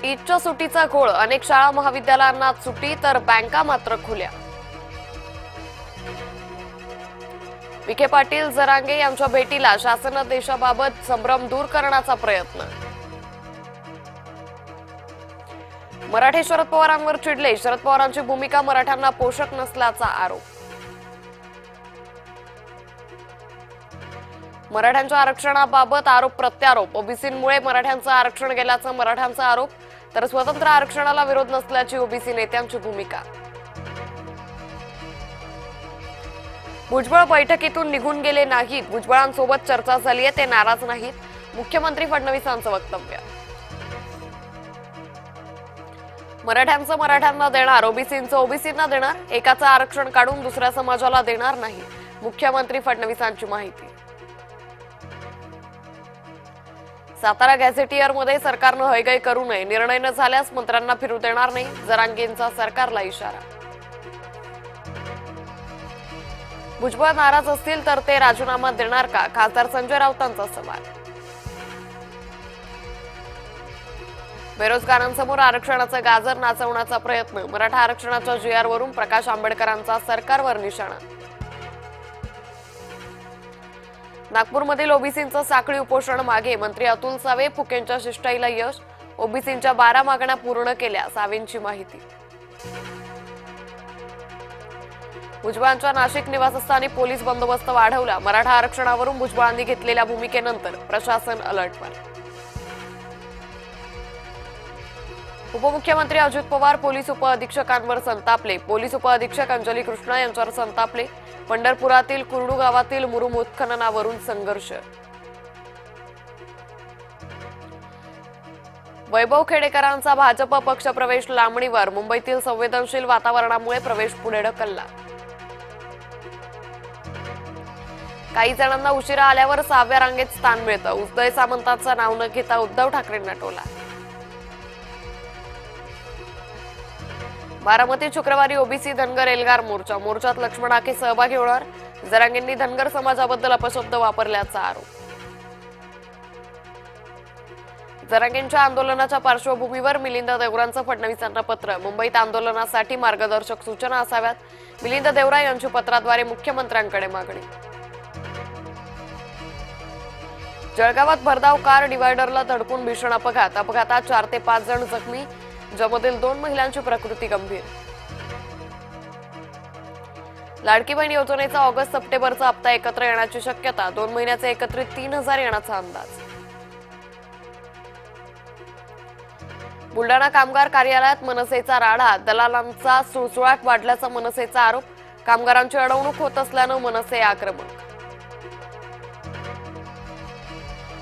ईदच्या सुट्टीचा घोळ, अनेक शाळा महाविद्यालयांना सुट्टी तर बँका मात्र खुल्या। विखे पाटील जरांगे यांच्या भेटीला शासन देशाबाबत संभ्रम दूर करण्याचा प्रयत्न। मराठे शरद पवारांवर चिडले, शरद पवारांची भूमिका मराठ्यांना पोषक नसल्याचा आरोप। मराठ्यांच्या आरक्षणाबाबत आरोप प्रत्यारोप, ओबीसींमुळे मराठ्यांचं आरक्षण गेल्याचा मराठ्यांचा आरोप, तर स्वतंत्र आरक्षणाला विरोध नसल्याची ओबीसी नेत्यांची भूमिका। भुजबळ बैठकीतून निघून गेले नाहीत, भुजबळांसोबत चर्चा झाली आहे, ते नाराज नाहीत, मुख्यमंत्री फडणवीसांचं वक्तव्य। मराठ्यांचं मराठ्यांना देणार, ओबीसींचं ओबीसींना देणार, एकाचं आरक्षण काढून दुसऱ्या समाजाला देणार नाही, मुख्यमंत्री फडणवीसांची माहिती। सातारा गॅझेटियर मध्ये सरकारनं हयगय करू नये, निर्णय न झाल्यास मंत्र्यांना फिरू देणार नाही, जरांगेंचा सरकारला इशारा। भुजबळ नाराज असतील तर ते राजीनामा देणार का, खासदार संजय राऊतांचा सवाल। बेरोजगारांसमोर आरक्षणाचं गाजर नाचवण्याचा प्रयत्न, मराठा आरक्षणाच्या GR वरून प्रकाश आंबेडकरांचा सरकारवर निशाणा। नागपूरमधील ओबीसींचं साखळी उपोषण मागे, मंत्री अतुल सावे, फुकेंच्या शिष्टाईला यश, ओबीसींच्या 12 मागण्या पूर्ण केल्या, सावेंची माहिती। भुजबळांच्या नाशिक निवासस्थानी पोलीस बंदोबस्त वाढवला, मराठा आरक्षणावरून भुजबळांनी घेतलेल्या भूमिकेनंतर प्रशासन अलर्टवर। उपमुख्यमंत्री अजित पवार पोलीस उपअधीक्षकांवर संतापले, पोलीस उपअधीक्षक अंजली कृष्णा यांच्यावर संतापले, पंढरपुरातील कुर्डू गावातील मुरुम उत्खननावरून संघर्ष। वैभव खेडेकरांचा भाजप पक्षप्रवेश लांबणीवर, मुंबईतील संवेदनशील वातावरणामुळे प्रवेश पुढे ढकलला। काही जणांना उशिरा आल्यावर 6व्या रांगेत स्थान मिळतं, उदय सामंतांचं नाव न घेता उद्धव ठाकरेंना टोला। बारामतीत शुक्रवारी ओबीसी धनगर एल्गार मोर्चा, मोर्चात लक्ष्मण आखे सहभागी होणार, जरांगेंनी धनगर समाजाबद्दल अपशब्द वापरल्याचा आरोप। जरांगेंच्या आंदोलनाच्या पार्श्वभूमीवर मिलिंद देवरांचं फडणवीसांना पत्र, मुंबईत आंदोलनासाठी मार्गदर्शक सूचना असाव्यात, मिलिंद देवरा यांची पत्राद्वारे मुख्यमंत्र्यांकडे मागणी। जळगावात भरधाव कार डिव्हायडरला धडकून भीषण अपघात, अपघातात 4 ते 5 जण जखमी, ज्यामधील 2 महिलांची प्रकृती गंभीर। लाडकी बहीण योजनेचा ऑगस्ट सप्टेंबरचा हप्ता एकत्र येण्याची शक्यता, 2 महिन्याचे एकत्रित 3000 येण्याचा अंदाज। बुलडाणा कामगार कार्यालयात मनसेचा राडा, दलालांचा सुळसुळाट वाढल्याचा मनसेचा आरोप, कामगारांची अडवणूक होत असल्यानं मनसे आक्रमक।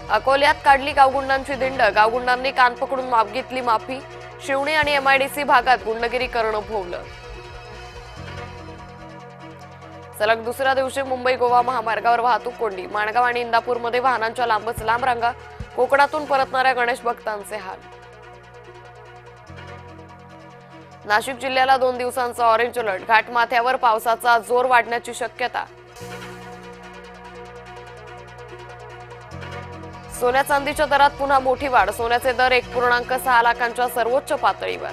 अकोल्यात काढली गावगुंडांची दिंड, गावगुंडांनी कान पकडून मागितली माफी, शिवणी आणि MIDC भागात गुंडगिरी करणं भोवलं। सलग दुसऱ्या दिवशी मुंबई गोवा महामार्गावर वाहतूक कोंडी, माणगाव आणि इंदापूरमध्ये वाहनांच्या लांबच लांब रांगा, कोकणातून परतणाऱ्या गणेश भक्तांचे हाल। नाशिक जिल्ह्याला 2 दिवसांचा ऑरेंज अलर्ट, घाटमाथ्यावर पावसाचा जोर वाढण्याची शक्यता। सोन्या चांदीच्या दरात पुन्हा मोठी वाढ, सोन्याचे दर 1.6 लाखांच्या सर्वोच्च पातळीवर।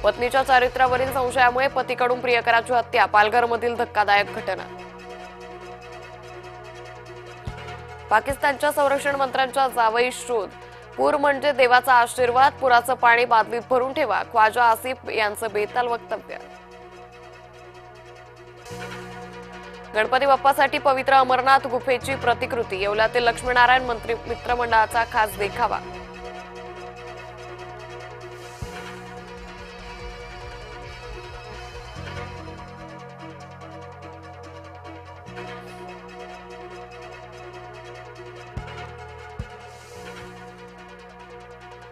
पत्नीच्या चारित्र्यावरील संशयामुळे पतीकडून प्रियकराची हत्या, पालघरमधील धक्कादायक घटना। पाकिस्तानच्या संरक्षण मंत्र्यांच्या जावई शोध, पूर म्हणजे देवाचा आशीर्वाद, पुराचं पाणी बादलीत भरून ठेवा, ख्वाजा आसिफ यांचं बेताल वक्तव्य। गणपती बाप्पासाठी पवित्र अमरनाथ गुफेची प्रतिकृती, येवल्यातील लक्ष्मीनारायण मंत्री मित्रमंडळाचा खास देखावा।